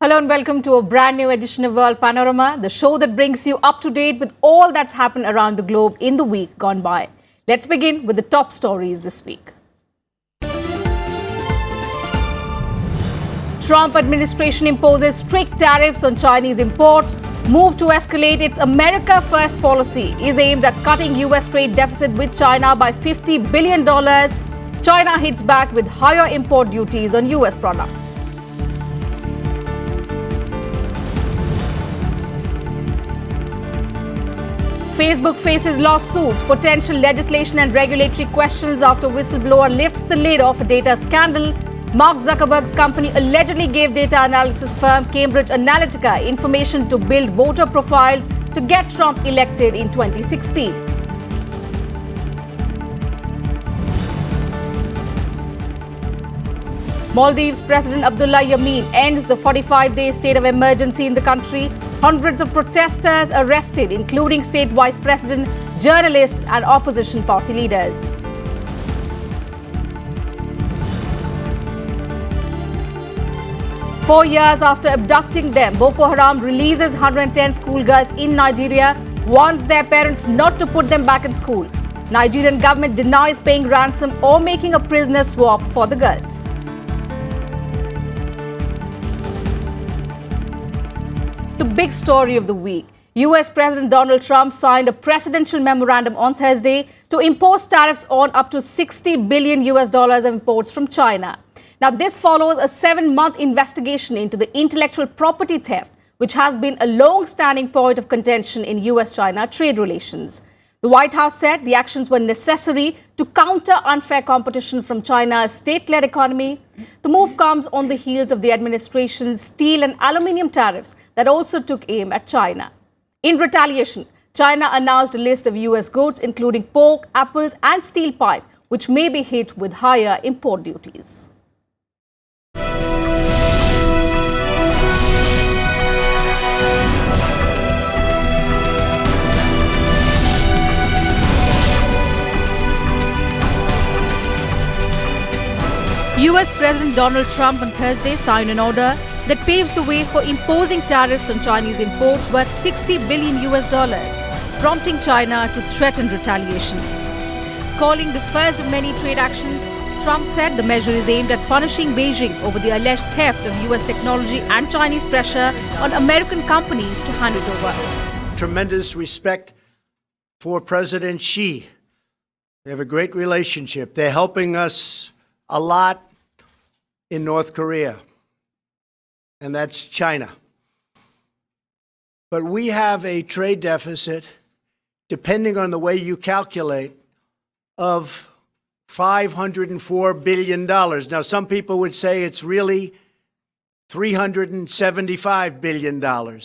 Hello and welcome to a brand new edition of World Panorama, the show that brings you up to date with all that's happened around the globe in the week gone by. Let's begin with the top stories this week. Trump administration imposes strict tariffs on Chinese imports. Move to escalate its America First policy is aimed at cutting US trade deficit with China by $50 billion. China hits back with higher import duties on US products. Facebook faces lawsuits, potential legislation and regulatory questions after whistleblower lifts the lid off a data scandal. Mark Zuckerberg's company allegedly gave data analysis firm Cambridge Analytica information to build voter profiles to get Trump elected in 2016. Maldives President Abdullah Yameen ends the 45-day state of emergency in the country. Hundreds of protesters arrested, including state vice president, journalists and opposition party leaders. Four years after abducting them, Boko Haram releases 110 schoolgirls in Nigeria, warns their parents not to put them back in school. Nigerian government denies paying ransom or making a prisoner swap for the girls. The big story of the week. US President Donald Trump signed a presidential memorandum on Thursday to impose tariffs on up to $60 billion of imports from China. Now, this follows a 7-month investigation into the intellectual property theft, which has been a long-standing point of contention in US-China trade relations. The White House said the actions were necessary to counter unfair competition from China's state-led economy. The move comes on the heels of the administration's steel and aluminium tariffs that also took aim at China. In retaliation, China announced a list of US goods, including pork, apples and steel pipe, which may be hit with higher import duties. US President Donald Trump on Thursday signed an order that paves the way for imposing tariffs on Chinese imports worth $60 billion, prompting China to threaten retaliation. Calling the first of many trade actions, Trump said the measure is aimed at punishing Beijing over the alleged theft of US technology and Chinese pressure on American companies to hand it over. Tremendous respect for President Xi. We have a great relationship. They're helping us a lot in North Korea, and that's China. But we have a trade deficit, depending on the way you calculate, of $504 billion. Now, some people would say it's really $375 billion.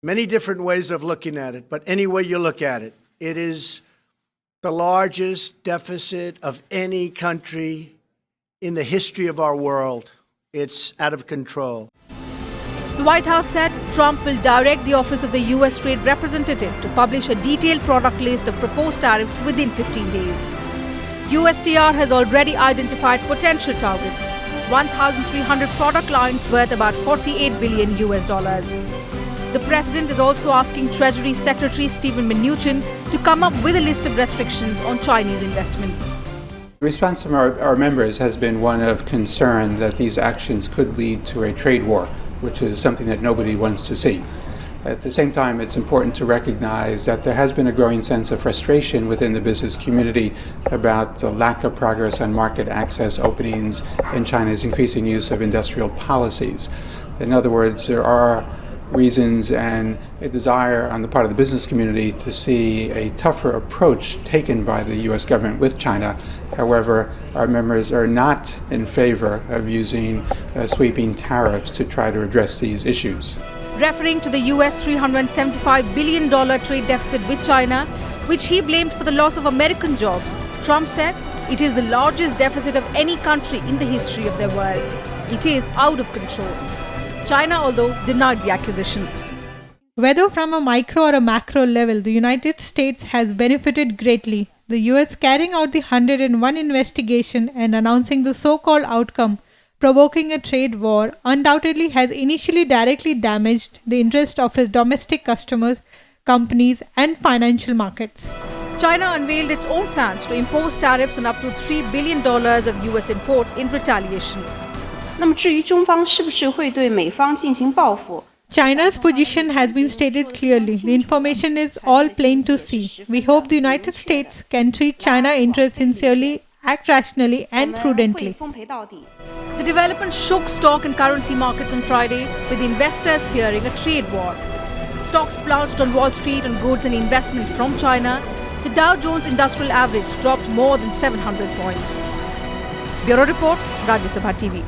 Many different ways of looking at it, but any way you look at it, it is the largest deficit of any country in the history of our world. It's out of control. The White House said Trump will direct the Office of the U.S. Trade Representative to publish a detailed product list of proposed tariffs within 15 days. USTR has already identified potential targets, 1,300 product lines worth about $48 billion. The president is also asking Treasury Secretary Steven Mnuchin to come up with a list of restrictions on Chinese investment. The response from our members has been one of concern that these actions could lead to a trade war, which is something that nobody wants to see. At the same time, it's important to recognize that there has been a growing sense of frustration within the business community about the lack of progress on market access openings and China's increasing use of industrial policies. In other words, there are reasons and a desire on the part of the business community to see a tougher approach taken by the U.S. government with China. However, our members are not in favor of using sweeping tariffs to try to address these issues. Referring to the US $375 billion trade deficit with China, which he blamed for the loss of American jobs, Trump said it is the largest deficit of any country in the history of their world. It is out of control. China, although, denied the accusation. Whether from a micro or a macro level, the United States has benefited greatly. The US carrying out the 101 investigation and announcing the so-called outcome provoking a trade war undoubtedly has initially directly damaged the interest of its domestic customers, companies, and financial markets. China unveiled its own plans to impose tariffs on up to $3 billion of US imports in retaliation. 那么至于中方是不是会对美方进行报复？ China's position has been stated clearly. The information is all plain to see. We hope the United States can treat China's interests sincerely, act rationally and prudently. 奉陪到底。 The development shook stock and currency markets on Friday, with investors fearing a trade war. Stocks plunged on Wall Street on goods and investment from China. The Dow Jones Industrial Average dropped more than 700 points. Bureau Report, Rajya Sabha TV.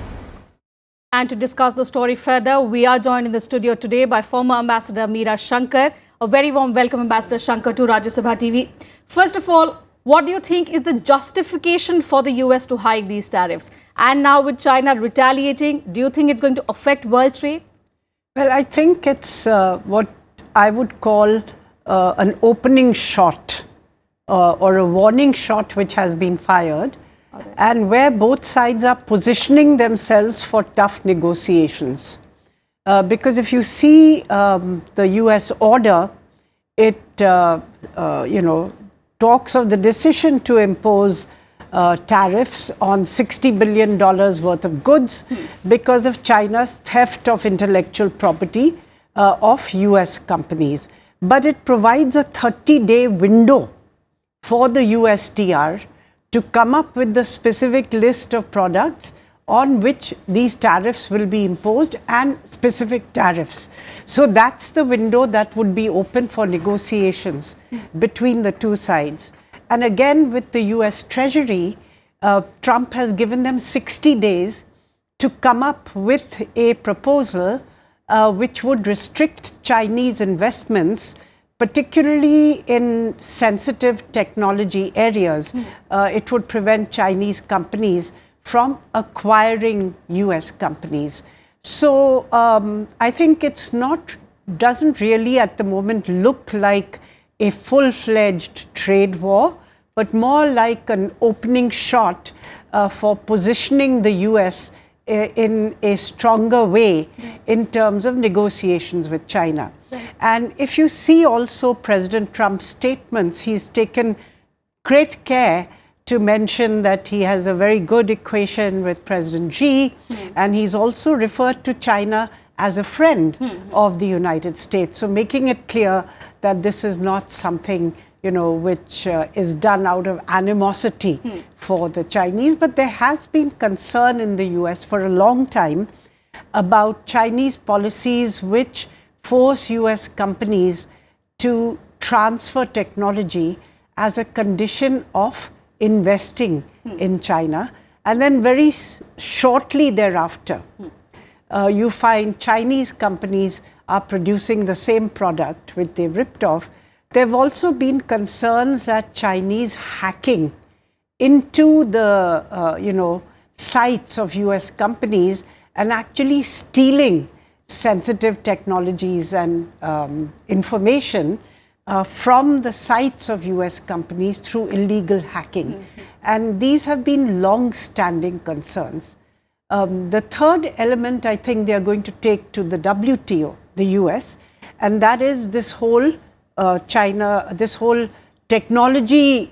And to discuss the story further, we are joined in the studio today by former Ambassador Meera Shankar. A very warm welcome, Ambassador Shankar, to Rajya Sabha TV. First of all, what do you think is the justification for the US to hike these tariffs? And now with China retaliating, do you think it's going to affect world trade? Well, I think it's what I would call an opening shot or a warning shot which has been fired, and where both sides are positioning themselves for tough negotiations. Because if you see the US order, it talks of the decision to impose tariffs on $60 billion worth of goods because of China's theft of intellectual property of US companies. But it provides a 30-day window for the USTR to come up with the specific list of products on which these tariffs will be imposed and specific tariffs. So that's the window that would be open for negotiations between the two sides. And again, with the US Treasury, Trump has given them 60 days to come up with a proposal which would restrict Chinese investments, particularly in sensitive technology areas. It would prevent Chinese companies from acquiring US companies. So I think doesn't really at the moment look like a full-fledged trade war, but more like an opening shot for positioning the US in a stronger way in terms of negotiations with China. And if you see also President Trump's statements, he's taken great care to mention that he has a very good equation with President Xi, and he's also referred to China as a friend of the United States. So making it clear that this is not something which is done out of animosity for the Chinese, but there has been concern in the US for a long time about Chinese policies which force US companies to transfer technology as a condition of investing in China. And then very shortly thereafter, you find Chinese companies are producing the same product which they ripped off. There have also been concerns that Chinese hacking into the sites of US companies and actually stealing sensitive technologies and information from the sites of US companies through illegal hacking. And these have been long-standing concerns. The third element I think they are going to take to the WTO, the US, and that is this whole this whole technology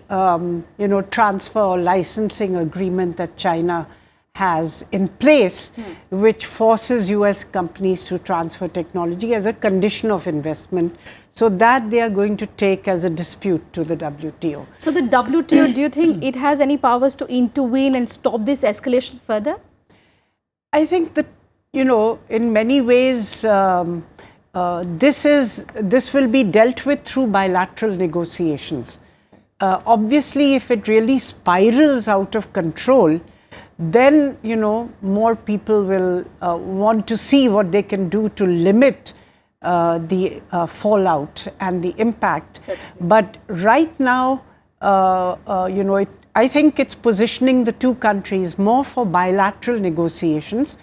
transfer or licensing agreement that China has in place, which forces US companies to transfer technology as a condition of investment. So that they are going to take as a dispute to the WTO. So the WTO, do you think it has any powers to intervene and stop this escalation further? I think that, in many ways, this will be dealt with through bilateral negotiations. Obviously, if it really spirals out of control, then more people will want to see what they can do to limit the fallout and the impact. Certainly. But right now, I think it's positioning the two countries more for bilateral negotiations,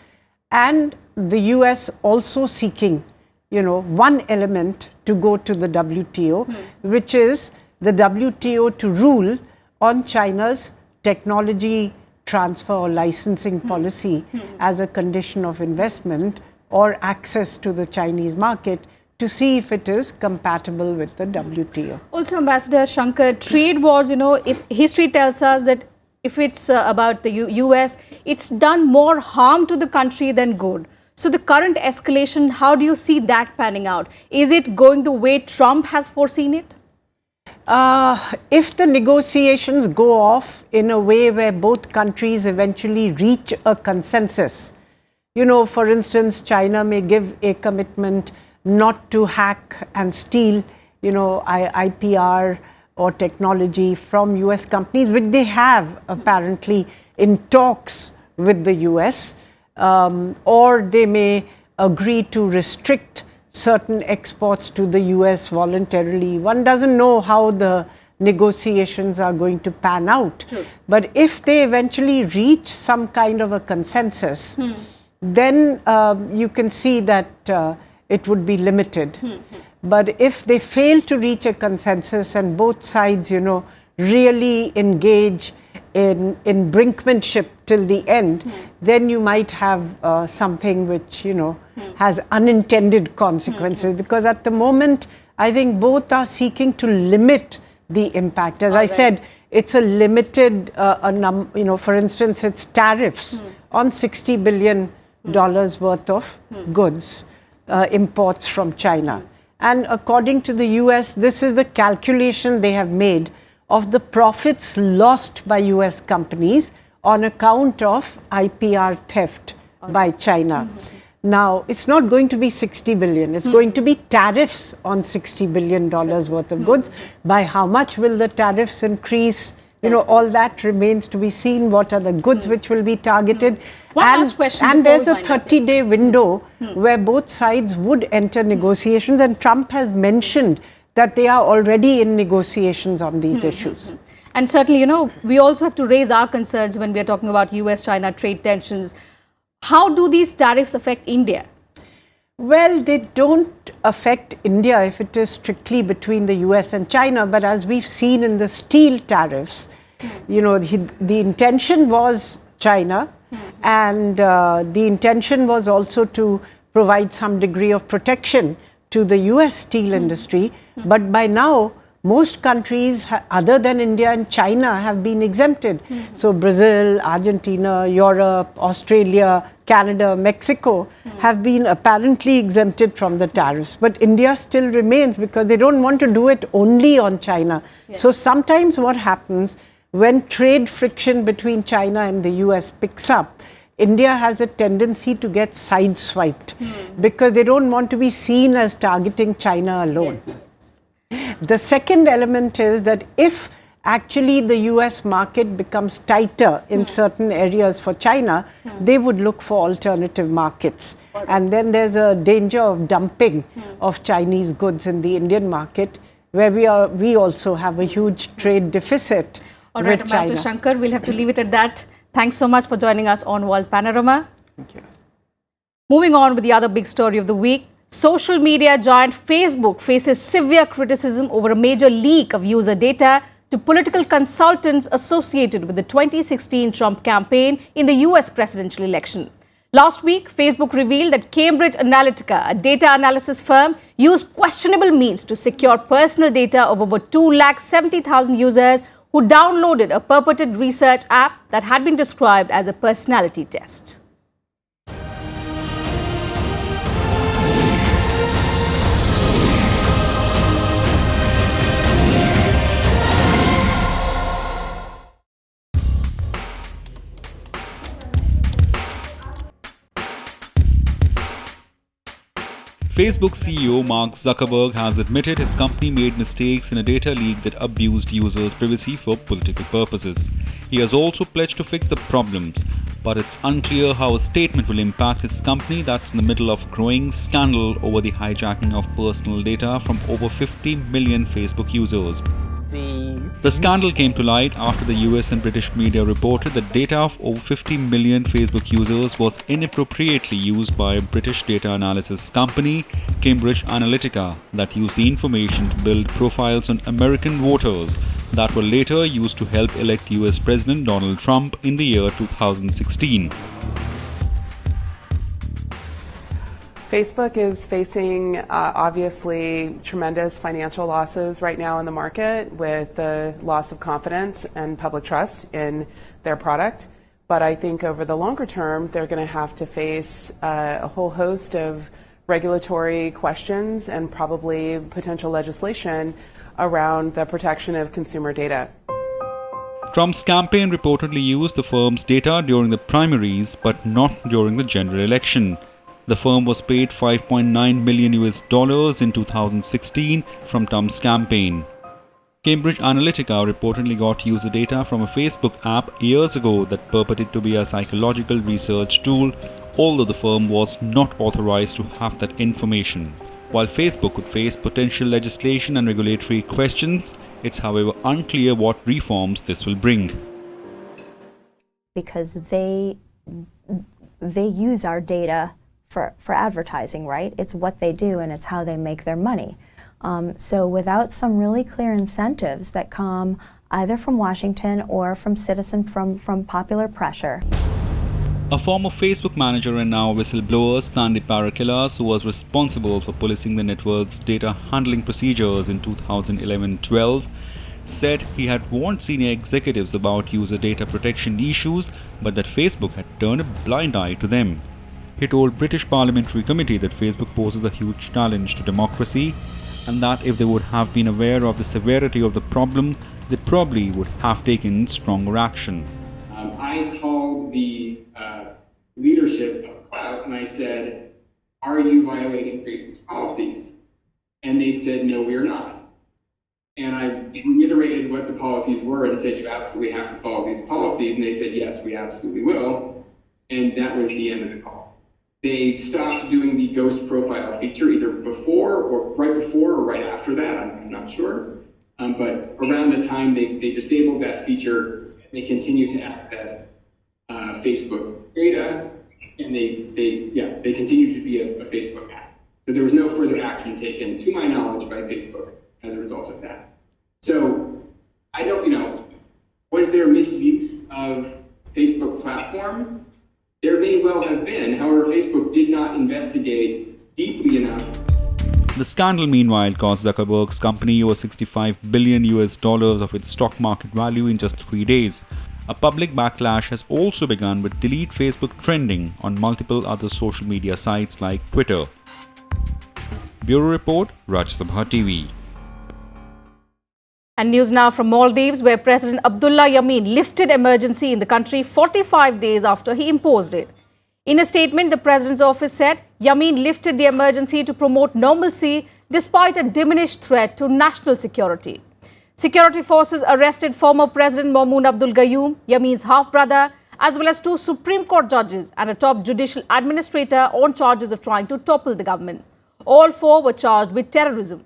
and the US also seeking one element to go to the WTO, which is the WTO to rule on China's technology transfer or licensing policy as a condition of investment or access to the Chinese market to see if it is compatible with the WTO. Also, Ambassador Shankar, trade wars, if history tells us that if it's about the US, it's done more harm to the country than good. So the current escalation, how do you see that panning out? Is it going the way Trump has foreseen it? If the negotiations go off in a way where both countries eventually reach a consensus, for instance, China may give a commitment not to hack and steal, IPR or technology from US companies, which they have apparently in talks with the US, or they may agree to restrict certain exports to the US voluntarily. One doesn't know how the negotiations are going to pan out. True. But if they eventually reach some kind of a consensus, then you can see that it would be limited. But if they fail to reach a consensus and both sides, really engage in brinkmanship till the end, then you might have something which, has unintended consequences. Because at the moment, I think both are seeking to limit the impact. As I said, it's a limited, for instance, it's tariffs on $60 billion worth of goods, imports from China. And according to the US, this is the calculation they have made of the profits lost by US companies on account of IPR theft by China. Now, it's not going to be 60 billion. It's going to be tariffs on $60 billion worth of goods. By how much will the tariffs increase? All that remains to be seen. What are the goods which will be targeted? One last question. And there's a 30-day window where both sides would enter negotiations. And Trump has mentioned that they are already in negotiations on these issues. And certainly, we also have to raise our concerns when we are talking about US-China trade tensions. How do these tariffs affect India? Well, they don't affect India if it is strictly between the US and China. But as we've seen in the steel tariffs, the intention was China, and the intention was also to provide some degree of protection to the US steel industry. But by now, most countries other than India and China have been exempted. So Brazil, Argentina, Europe, Australia, Canada, Mexico have been apparently exempted from the tariffs. But India still remains because they don't want to do it only on China. So sometimes what happens when trade friction between China and the US picks up, India has a tendency to get sideswiped because they don't want to be seen as targeting China alone. The second element is that if actually the US market becomes tighter in certain areas for China, they would look for alternative markets. And then there's a danger of dumping of Chinese goods in the Indian market, where we also have a huge trade deficit All right, with Ambassador China. Shankar, we'll have to leave it at that. Thanks so much for joining us on World Panorama. Thank you. Moving on with the other big story of the week. Social media giant Facebook faces severe criticism over a major leak of user data to political consultants associated with the 2016 Trump campaign in the US presidential election. Last week, Facebook revealed that Cambridge Analytica, a data analysis firm, used questionable means to secure personal data of over 270,000 users who downloaded a purported research app that had been described as a personality test. Facebook CEO Mark Zuckerberg has admitted his company made mistakes in a data leak that abused users' privacy for political purposes. He has also pledged to fix the problems, but it's unclear how a statement will impact his company that's in the middle of a growing scandal over the hijacking of personal data from over 50 million Facebook users. The scandal came to light after the US and British media reported that data of over 50 million Facebook users was inappropriately used by a British data analysis company, Cambridge Analytica, that used the information to build profiles on American voters that were later used to help elect US President Donald Trump in the year 2016. Facebook is facing obviously tremendous financial losses right now in the market with the loss of confidence and public trust in their product. But I think over the longer term, they're going to have to face a whole host of regulatory questions and probably potential legislation around the protection of consumer data. Trump's campaign reportedly used the firm's data during the primaries, but not during the general election. The firm was paid $5.9 million in 2016 from Trump's campaign. Cambridge Analytica reportedly got user data from a Facebook app years ago that purported to be a psychological research tool, although the firm was not authorized to have that information. While Facebook could face potential legislation and regulatory questions, it's however unclear what reforms this will bring. Because they use our data for advertising, right? It's what they do and it's how they make their money. So without some really clear incentives that come either from Washington or from popular pressure. A former Facebook manager and now whistleblower, Sandy Parakilas, who was responsible for policing the network's data handling procedures in 2011-12, said he had warned senior executives about user data protection issues, but that Facebook had turned a blind eye to them. He told British Parliamentary Committee that Facebook poses a huge challenge to democracy and that if they would have been aware of the severity of the problem, they probably would have taken stronger action. I called the leadership of Clout and I said, "Are you violating Facebook's policies?" And they said, "No, we are not." And I reiterated what the policies were and said, "You absolutely have to follow these policies." And they said, "Yes, we absolutely will." And that was the end of the call. They stopped doing the ghost profile feature either before or right after that, I'm not sure. But around the time they disabled that feature, they continued to access Facebook data, and they continued to be a Facebook app. So there was no further action taken, to my knowledge, by Facebook as a result of that. So I don't, was there misuse of Facebook platform? There may well have been. However, Facebook did not investigate deeply enough. The scandal, meanwhile, cost Zuckerberg's company over $65 billion of its stock market value in just 3 days. A public backlash has also begun with Delete Facebook trending on multiple other social media sites like Twitter. Bureau Report, Raj Sabha TV. And news now from Maldives, where President Abdullah Yameen lifted emergency in the country 45 days after he imposed it. In a statement, the president's office said Yameen lifted the emergency to promote normalcy despite a diminished threat to national security. Security forces arrested former President Maumoon Abdul Gayoom, Yameen's half-brother, as well as 2 Supreme Court judges and a top judicial administrator on charges of trying to topple the government. All 4 were charged with terrorism,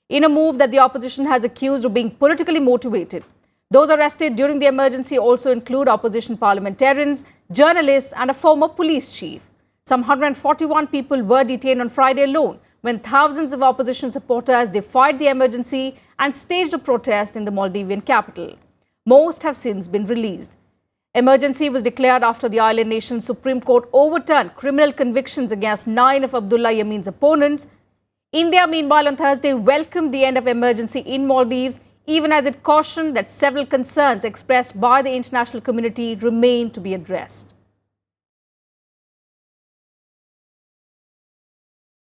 in a move that the opposition has accused of being politically motivated. Those arrested during the emergency also include opposition parliamentarians, journalists and a former police chief. Some 141 people were detained on Friday alone when thousands of opposition supporters defied the emergency and staged a protest in the Maldivian capital. Most have since been released. Emergency was declared after the island nation's Supreme Court overturned criminal convictions against 9 of Abdullah Yameen's opponents. India, meanwhile, on Thursday welcomed the end of emergency in Maldives, even as it cautioned that several concerns expressed by the international community remain to be addressed.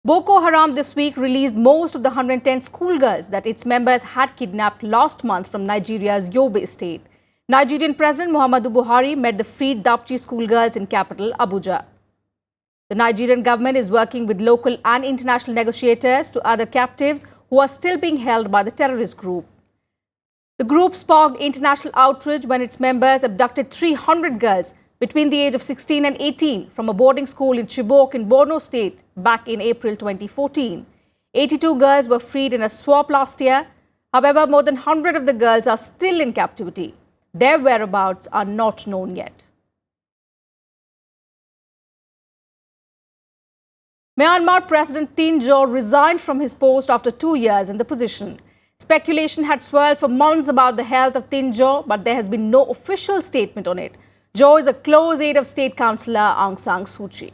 Boko Haram this week released most of the 110 schoolgirls that its members had kidnapped last month from Nigeria's Yobe state. Nigerian President Muhammadu Buhari met the freed Dapchi schoolgirls in capital Abuja. The Nigerian government is working with local and international negotiators to other captives who are still being held by the terrorist group. The group sparked international outrage when its members abducted 300 girls between the age of 16 and 18 from a boarding school in Chibok in Borno State back in April 2014. 82 girls were freed in a swap last year. However, more than 100 of the girls are still in captivity. Their whereabouts are not known yet. Myanmar President Teena Jha resigned from his post after 2 years in the position. Speculation had swirled for months about the health of Teena Jha, but there has been no official statement on it. Jha is a close aide of State Councillor Aung San Suu Kyi.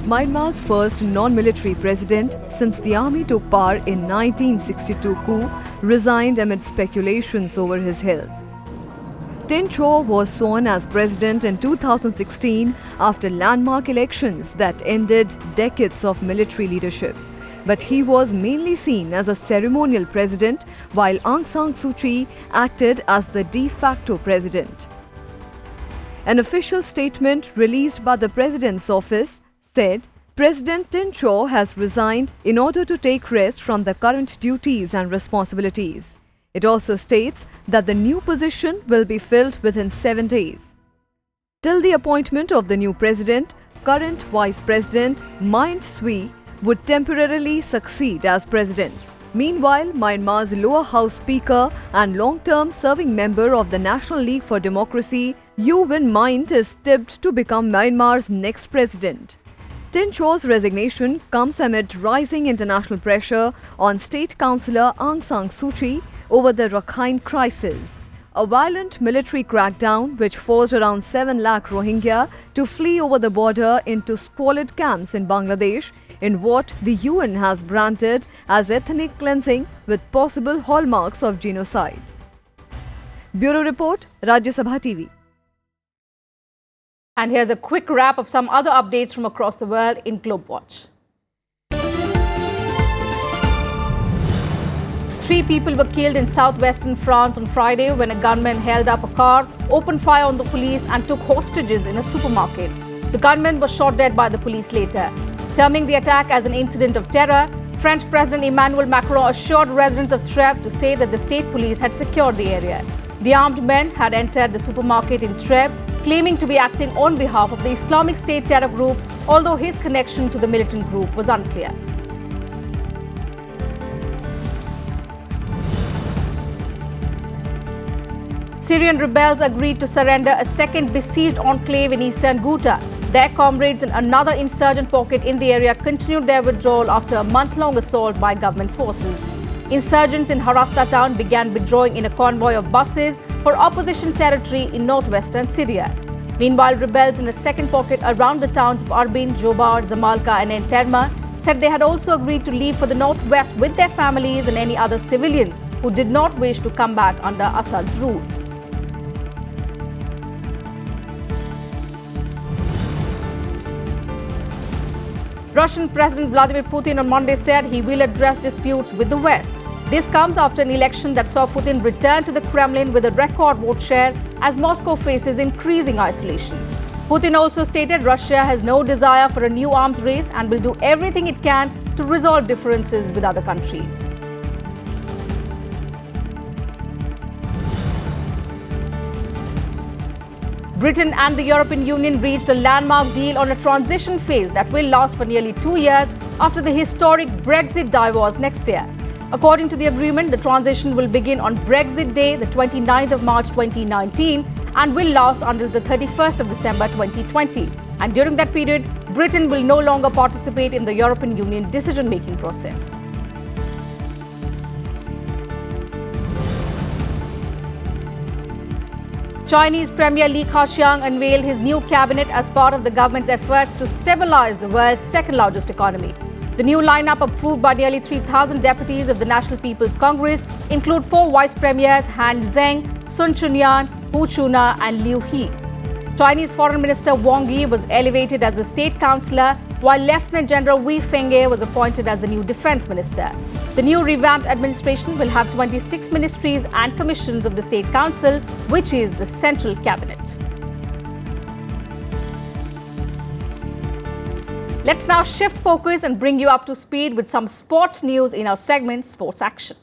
Myanmar's first non-military president since the army took power in 1962 coup resigned amid speculations over his health. Teena Jha was sworn as president in 2016 after landmark elections that ended decades of military leadership. But he was mainly seen as a ceremonial president while Aung San Suu Kyi acted as the de facto president. An official statement released by the president's office said, President Teena Jha has resigned in order to take rest from the current duties and responsibilities. It also states that the new position will be filled within 7 days. Till the appointment of the new president, current Vice President Myint Sui would temporarily succeed as president. Meanwhile, Myanmar's lower house speaker and long-term serving member of the National League for Democracy, U Win Myint, is tipped to become Myanmar's next president. Teena Jha's resignation comes amid rising international pressure on State Councillor Aung San Suu Kyi over the Rakhine crisis. A violent military crackdown which forced around 7 lakh Rohingya to flee over the border into squalid camps in Bangladesh in what the UN has branded as ethnic cleansing with possible hallmarks of genocide. Bureau Report, Rajya Sabha TV. And here's a quick wrap of some other updates from across the world in GlobeWatch. 3 people were killed in southwestern France on Friday when a gunman held up a car, opened fire on the police and took hostages in a supermarket. The gunman was shot dead by the police later. Terming the attack as an incident of terror, French President Emmanuel Macron assured residents of Trèbes to say that the state police had secured the area. The armed men had entered the supermarket in Trèbes, claiming to be acting on behalf of the Islamic State terror group, although his connection to the militant group was unclear. Syrian rebels agreed to surrender a second besieged enclave in eastern Ghouta. Their comrades in another insurgent pocket in the area continued their withdrawal after a month-long assault by government forces. Insurgents in Harasta town began withdrawing in a convoy of buses for opposition territory in northwestern Syria. Meanwhile, rebels in a second pocket around the towns of Arbin, Jobar, Zamalka and Enterma said they had also agreed to leave for the northwest with their families and any other civilians who did not wish to come back under Assad's rule. Russian President Vladimir Putin on Monday said he will address disputes with the West. This comes after an election that saw Putin return to the Kremlin with a record vote share as Moscow faces increasing isolation. Putin also stated Russia has no desire for a new arms race and will do everything it can to resolve differences with other countries. Britain and the European Union reached a landmark deal on a transition phase that will last for nearly 2 years after the historic Brexit divorce next year. According to the agreement, the transition will begin on Brexit Day, the 29th of March 2019, and will last until the 31st of December 2020. And during that period, Britain will no longer participate in the European Union decision-making process. Chinese Premier Li Keqiang unveiled his new cabinet as part of the government's efforts to stabilize the world's second-largest economy. The new lineup, approved by nearly 3,000 deputies of the National People's Congress, include 4 vice premiers: Han Zheng, Sun Chunyan, Hu Chuna and Liu He. Chinese Foreign Minister Wang Yi was elevated as the State Councillor, while Lieutenant General Wei Fenghe was appointed as the new Defence Minister. The new revamped administration will have 26 ministries and commissions of the State Council, which is the central cabinet. Let's now shift focus and bring you up to speed with some sports news in our segment Sports Action.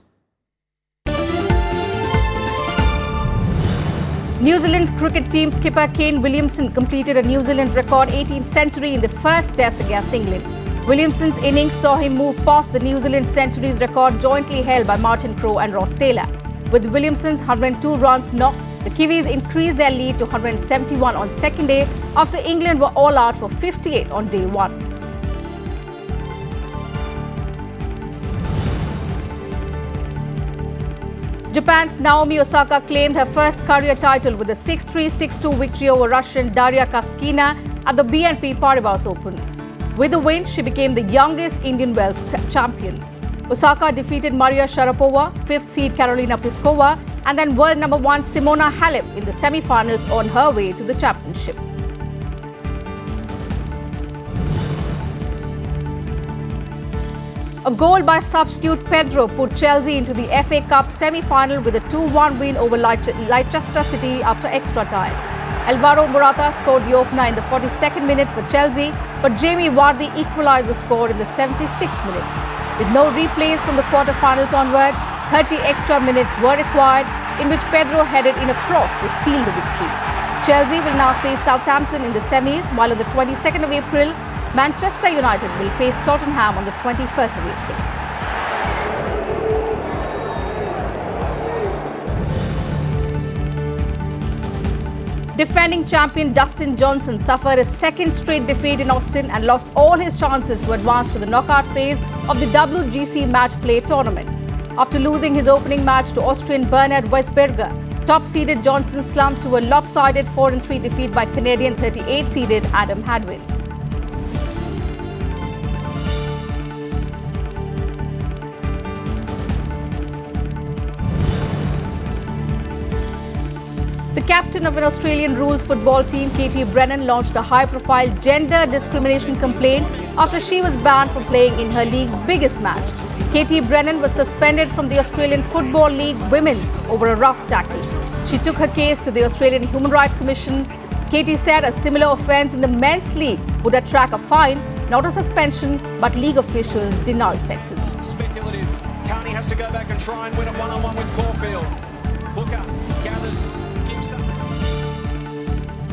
New Zealand's cricket team skipper Kane Williamson completed a New Zealand record 18th century in the first test against England. Williamson's innings saw him move past the New Zealand centuries record jointly held by Martin Crowe and Ross Taylor. With Williamson's 102 runs knocked, the Kiwis increased their lead to 171 on second day after England were all out for 58 on day one. Japan's Naomi Osaka claimed her first career title with a 6-3, 6-2 victory over Russian Daria Kastkina at the BNP Paribas Open. With the win, she became the youngest Indian Wells champion. Osaka defeated Maria Sharapova, 5th seed Karolina Pliskova, and then world number 1 Simona Halep in the semi-finals on her way to the championship. A goal by substitute Pedro put Chelsea into the FA Cup semi-final with a 2-1 win over Leicester City after extra time. Alvaro Morata scored the opener in the 42nd minute for Chelsea, but Jamie Vardy equalised the score in the 76th minute. With no replays from the quarter-finals onwards, 30 extra minutes were required, in which Pedro headed in a cross to seal the victory. Chelsea will now face Southampton in the semis, while on the 22nd of April, Manchester United will face Tottenham on the 21st of April. Defending champion Dustin Johnson suffered a second straight defeat in Austin and lost all his chances to advance to the knockout phase of the WGC Match Play tournament. After losing his opening match to Austrian Bernhard Weisberger, top-seeded Johnson slumped to a lopsided 4-3 defeat by Canadian 38-seeded Adam Hadwin. The captain of an Australian rules football team, Katie Brennan, launched a high-profile gender discrimination complaint after she was banned from playing in her league's biggest match. Katie Brennan was suspended from the Australian Football League Women's over a rough tackle. She took her case to the Australian Human Rights Commission. Katie said a similar offence in the men's league would attract a fine, not a suspension, but league officials denied sexism. Speculative. Carney has to go back and try and win it one-on-one with Caulfield. Hooker gathers.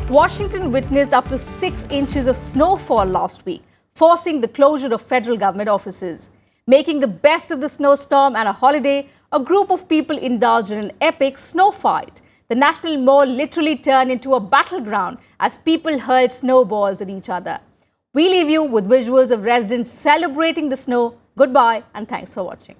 Washington witnessed up to 6 inches of snowfall last week, forcing the closure of federal government offices. Making the best of the snowstorm and a holiday, a group of people indulged in an epic snow fight. The National Mall literally turned into a battleground as people hurled snowballs at each other. We leave you with visuals of residents celebrating the snow. Goodbye and thanks for watching.